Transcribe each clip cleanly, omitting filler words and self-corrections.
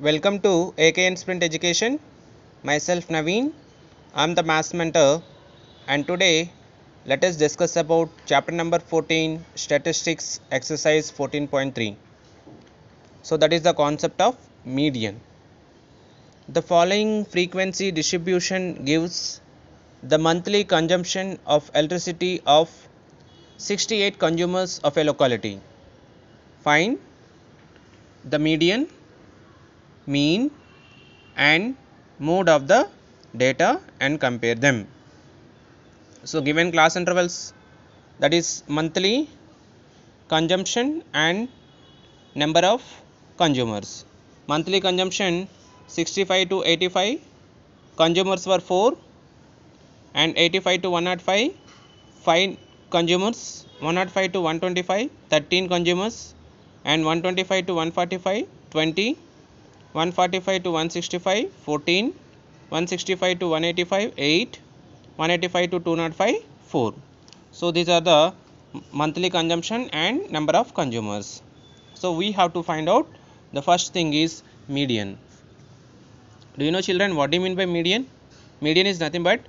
Welcome to AKN Sprint Education. Myself Naveen. I'm the Maths Mentor, and today let us discuss about chapter number 14, Statistics, exercise 14.3. So that is the concept of median. The following frequency distribution gives the monthly consumption of electricity of 68 consumers of a locality. Find the median, mean, and mode of the data and compare them. So given class intervals, that is monthly consumption and number of consumers. Monthly consumption 65 to 85, consumers were 4, and 85 to 105, 5 consumers, 105 to 125, 13 consumers, and 125 to 145, 20, 145 to 165, 14, 165 to 185, 8, 185 to 205, 4. So these are the monthly consumption and number of consumers. So we have to find out. The first thing is median. Do you know, children, what do you mean by median? Median is nothing but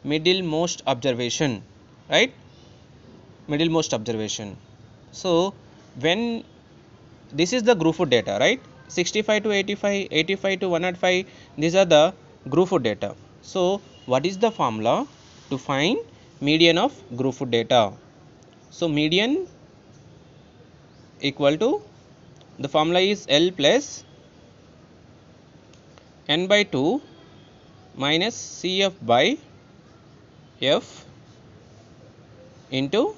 middlemost observation, right? Middlemost observation. So when this is the group food data, right? 65 to 85, 85 to 105, these are the group food data. So what is the formula to find median of group food data? So median equal to, the formula is L plus n by 2 minus CF by F into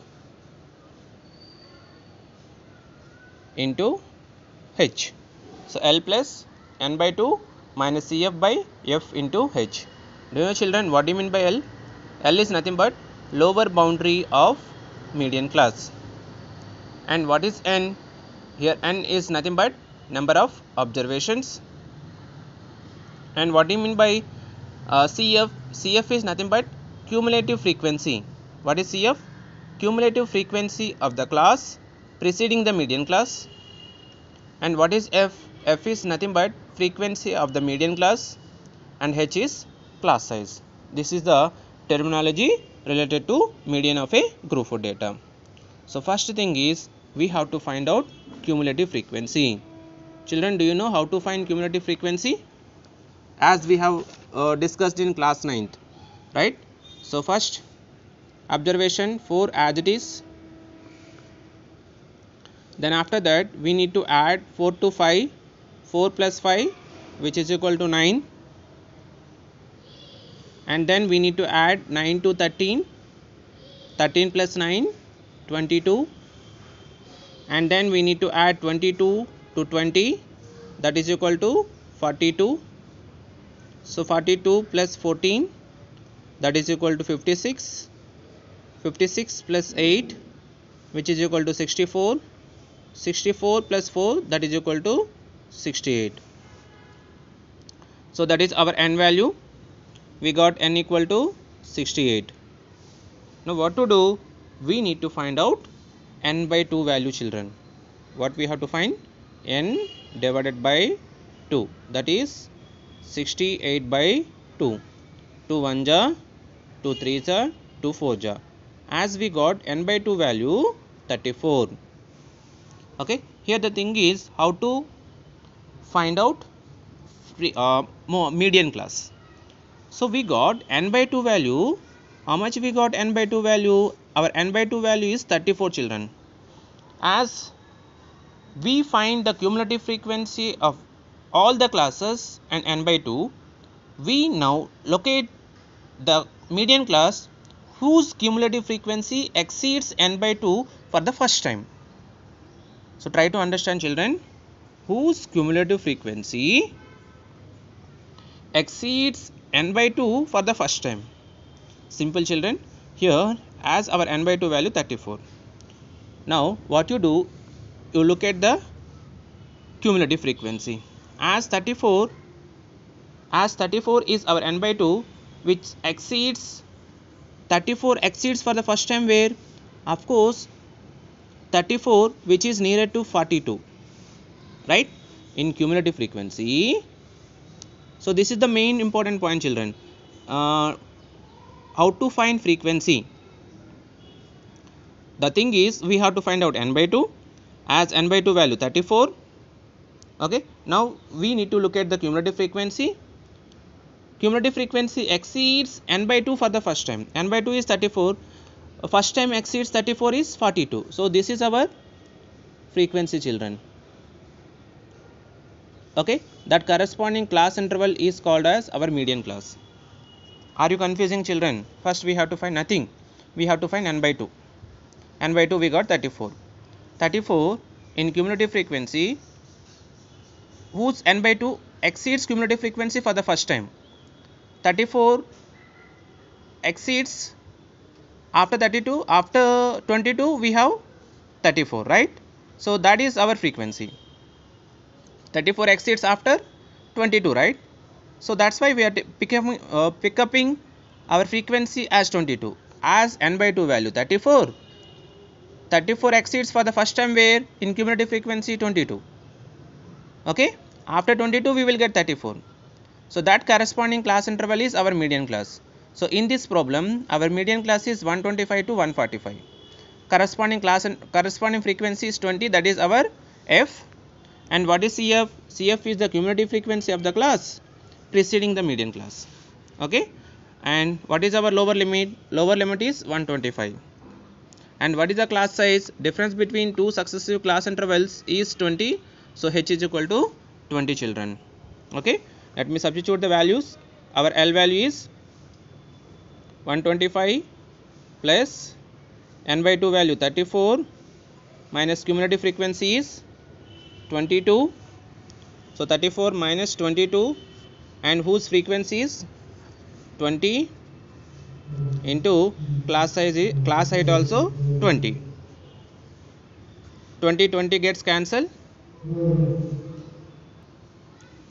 H. So L plus n by 2 minus CF by F into H. Do you know, children, what do you mean by L? L is nothing but lower boundary of median class. And what is n? Here n is nothing but number of observations. And what do you mean by CF? CF is nothing but cumulative frequency. What is CF? Cumulative frequency of the class preceding the median class. And what is F? F is nothing but frequency of the median class, and H is class size. This is the terminology related to median of a group food data. So first thing is we have to find out cumulative frequency. Children, do you know how to find cumulative frequency? As we have discussed in class 9th, right? So first observation 4 as it is. Then after that we need to add 4 to 5, 4 plus 5 which is equal to 9, and then we need to add 9 to 13, 13 plus 9, 22, and then we need to add 22 to 20, that is equal to 42. So 42 plus 14, that is equal to 56, 56 plus 8 which is equal to 64, 64 plus 4 that is equal to 68. So that is our n value. We got n equal to 68. Now what to do? We need to find out n by 2 value, children. What we have to find? N divided by 2, that is 68 by 2. 2 1 ja, 2 3 ja, 2 4 ja. As we got n by 2 value 34. Okay, here the thing is how to find out median class. So we got n by 2 value. How much we got n by 2 value? Our n by 2 value is 34, children. As we find the cumulative frequency of all the classes and n by 2, we now locate the median class whose cumulative frequency exceeds n by 2 for the first time. So try to understand, children, whose cumulative frequency exceeds n by 2 for the first time. Simple, children. Here as our n by 2 value 34. Now what you do, you look at the cumulative frequency. As 34 is our n by 2 which exceeds 34 exceeds for the first time where? Of course 34 which is nearer to 42, right? in cumulative frequency. So this is the main important point, children. How to find frequency? The thing is, we have to find out n by 2, as n by 2 value 34. Okay, now we need to look at the cumulative frequency. Cumulative frequency exceeds n by 2 for the first time. N by 2 is 34. First time exceeds 34 is 42. So this is our frequency, children. Okay, that corresponding class interval is called as our median class. Are you confusing, children? First we have to find nothing. We have to find n by 2. N by 2 we got 34. 34 in cumulative frequency, whose n by 2 exceeds cumulative frequency for the first time. 34 exceeds after 32, after 22 we have 34, right? So that is our frequency. 34 exceeds after 22, right? So that's why we are picking our frequency as 22, as n by 2 value 34. 34 exceeds for the first time where in cumulative frequency 22. Okay, after 22 we will get 34. So that corresponding class interval is our median class. So in this problem, our median class is 125 to 145. Corresponding class and corresponding frequency is 20. That is our f. And what is CF? CF is the cumulative frequency of the class preceding the median class. Okay. And what is our lower limit? Lower limit is 125. And what is the class size? Difference between two successive class intervals is 20. So h is equal to 20, children. Okay. Let me substitute the values. Our L value is 125 plus n by 2 value 34 minus cumulative frequency is 22. So 34 minus 22, and whose frequency is 20 into class height also 20. 20 gets cancelled.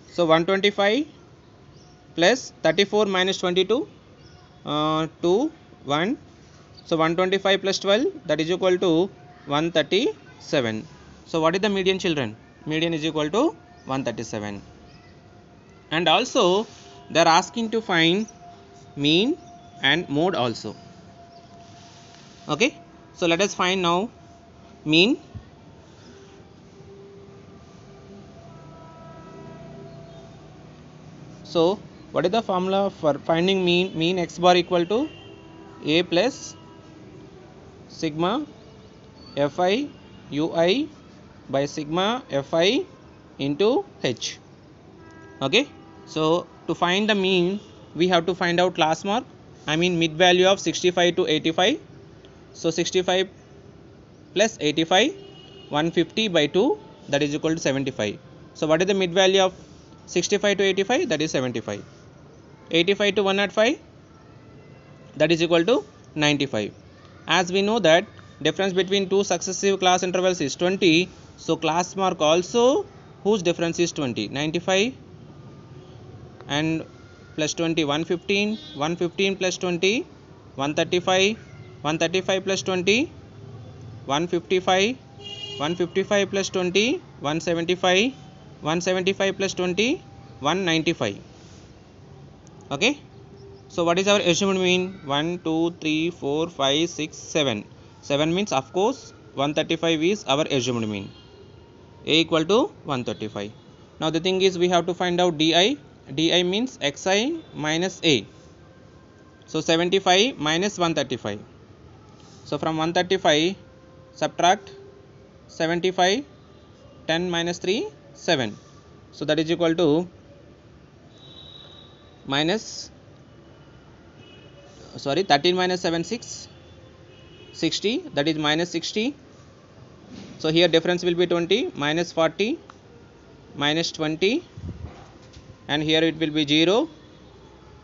So 125 plus 34 minus 22, 2, 1. So 125 plus 12, that is equal to 137. So what is the median, children? Median is equal to 137. And also they are asking to find mean and mode also. Okay, so let us find now mean. So what is the formula for finding mean? Mean x bar equal to a plus sigma fi ui by sigma fi into h. Okay, so to find the mean we have to find out class mark, I mean mid value of 65 to 85. So 65 plus 85, 150 by 2, that is equal to 75. So what is the mid value of 65 to 85? That is 75. 85 to 105, that is equal to 95. As we know that difference between two successive class intervals is 20, so class mark also whose difference is 20. 95 and plus 20, 115, 115 plus 20, 135, 135 plus 20, 155, 155 plus 20, 175, 175 plus 20, 195. Okay, so what is our assumed mean? 1, 2, 3, 4, 5, 6, 7. 7 means of course 135 is our assumed mean. A equal to 135. Now the thing is we have to find out di. Di means xi minus a. So 75 minus 135. So from 135 subtract 75, 10 minus 3, 7. So that is equal to minus 13 minus 7, 6, 60, that is minus 60. So here difference will be 20, minus 40, minus 20, and here it will be 0,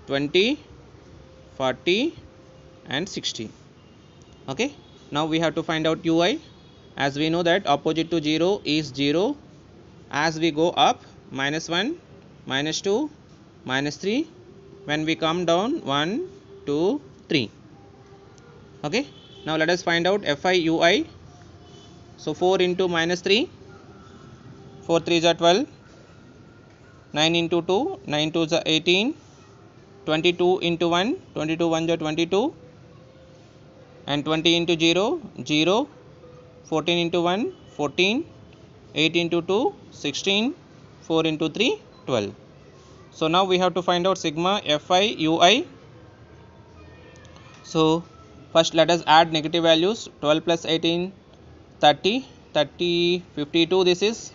20, 40 and 60. Okay, now we have to find out ui. As we know that opposite to 0 is 0. As we go up, minus 1, minus 2, minus 3. When we come down, 1, 2, 3. Okay, now let us find out fi ui. So 4 into minus 3, 4 3s are 12, 9 into 2, 9 2s are 18, 22 into 1, 22 1s are 22, and 20 into 0, 0, 14 into 1, 14, 8 into 2, 16, 4 into 3, 12. So now we have to find out sigma Fi Ui. So first let us add negative values. 12 plus 18, 30, 30, 52 this is,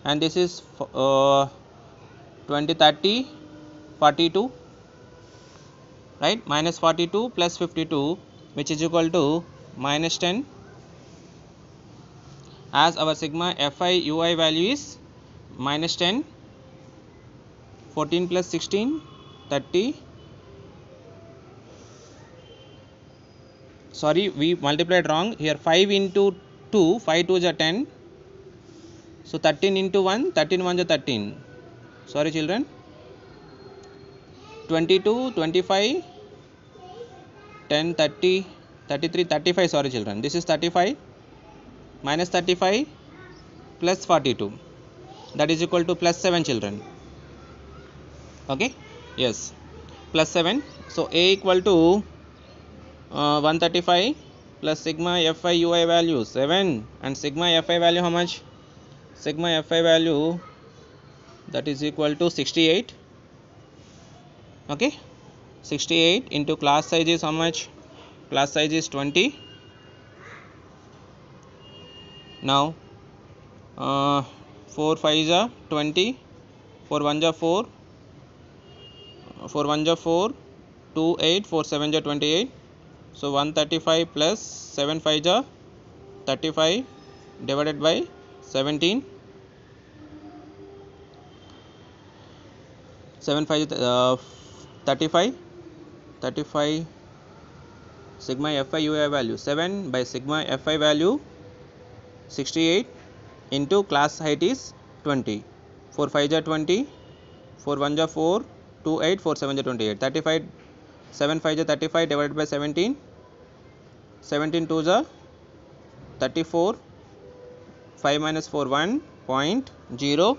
and this is 20, 30, 42, right? Minus 42 plus 52, which is equal to minus 10, as our sigma Fi Ui value is minus 10. 14 plus 16, 30. Sorry, we multiplied wrong here. 5 into 2, 5 2s are 10. So 13 into 1, 13 1s are 13. Sorry children. 22, 25, 10, 30, 33, 35. Sorry children. This is 35 minus 35 plus 42. That is equal to plus 7 children. Okay. Yes. Plus 7. So A equal to 135 plus sigma Fi Ui value 7, and sigma Fi value how much? Sigma Fi value, that is equal to 68. Okay, 68 into class size is how much? Class size is 20. Now 4 5s are 20, 4 1s are 4, 4 1s are 4, 2 8, 4 7s are 28. So 135 plus 7 5s are 35 divided by 17. 7 5 35, 35 sigma Fi Ui value 7 by sigma Fi value 68 into class height is 20. 4 5s are 20, 4 1s are 4, 2 8, 4 7s are 28. 35, 7 5s are 35 divided by 17. 17 2s are 34. 5 minus 4 1.0.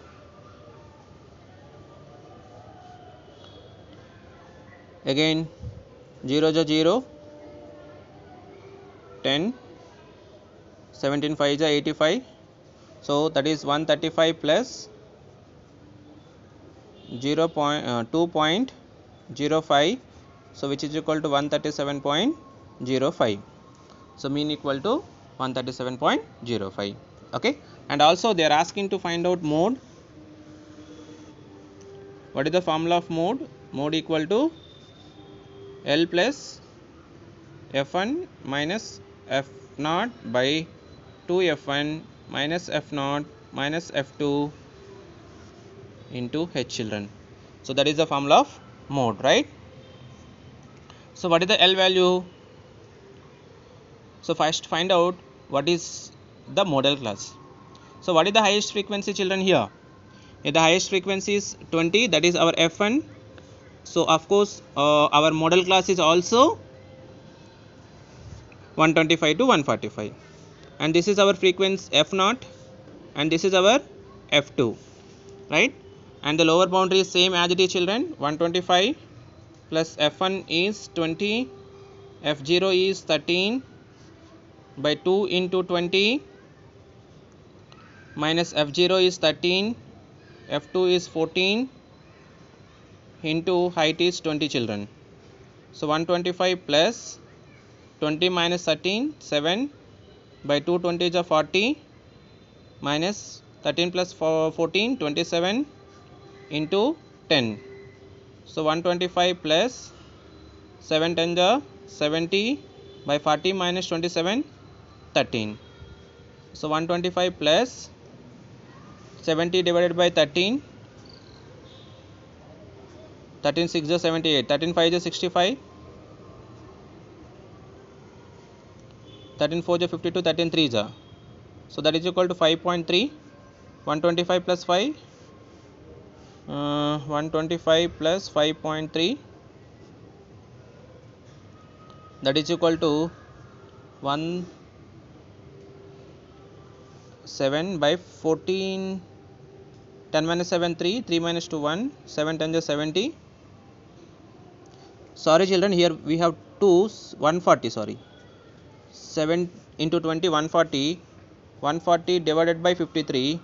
Again 0 is 0. 10. 17 5s are 85. So that is 135 plus 2.05, so which is equal to 137.05. So mean equal to 137.05. Okay, and also they are asking to find out mode. What is the formula of mode? Mode equal to L plus F1 minus F0 by 2F1 minus F0 minus F2 into H children. So that is the formula of mode, right? So what is the L value? So first find out what is the model class. So what is the highest frequency children here? If the highest frequency is 20, that is our F1. So of course our model class is also 125 to 145, and this is our frequency F0, and this is our F2, right? And the lower boundary is same as it is children. 125 plus F1 is 20, F0 is 13 by 2 into 20 minus F0 is 13, F2 is 14 into height is 20 children. So 125 plus 20 minus 13, 7 by 2 20 is 40 minus 13 plus 14, 27 into 10. So 125 plus 7 10 is 70 by 40 minus 27, 13. So 125 plus 70 divided by 13, 13 6 is 78, 13 5 is 65, 13 4 is 52, 13 3 is. So that is equal to 5.3. 125 plus 5, 125 plus 5.3, that is equal to 1 7 by 14 10 minus 7 3, 3 minus 2 1, 7 10 is 70. Sorry children, here we have 2 140, sorry, 7 into 20 140, 140 divided by 53,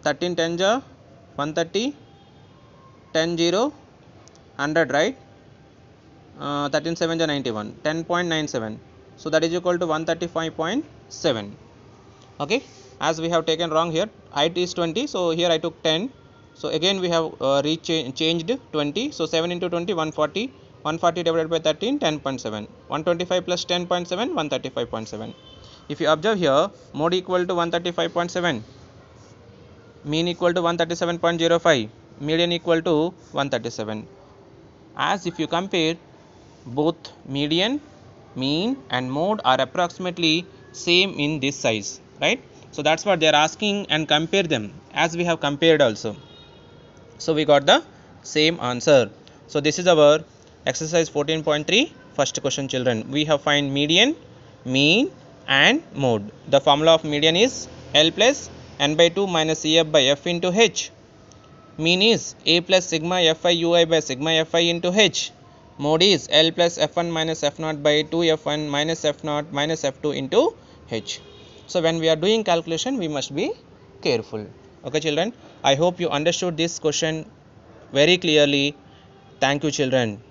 13 10 is 130, 10 0 100, right? 13 7 is 91, 10.97, so that is equal to 135.7. okay, as we have taken wrong here, height is 20, so here I took 10, so again we have changed 20, so 7 into 20 140, 140 divided by 13 10.7, 125 plus 10.7 135.7. if you observe here, mode equal to 135.7, mean equal to 137.05, median equal to 137. as if you compare both median, mean and mode are approximately same in this size, right? So that's what they are asking, and compare them, as we have compared also, so we got the same answer. So this is our exercise 14.3 first question children. We have find median, mean and mode. The formula of median is L plus n by 2 minus EF by F into H. Mean is A plus sigma Fi Ui by sigma Fi into H. Mode is L plus F1 minus F0 by 2 F1 minus F0 minus F2 into H. So when we are doing calculation, we must be careful. Okay children, I hope you understood this question very clearly. Thank you children.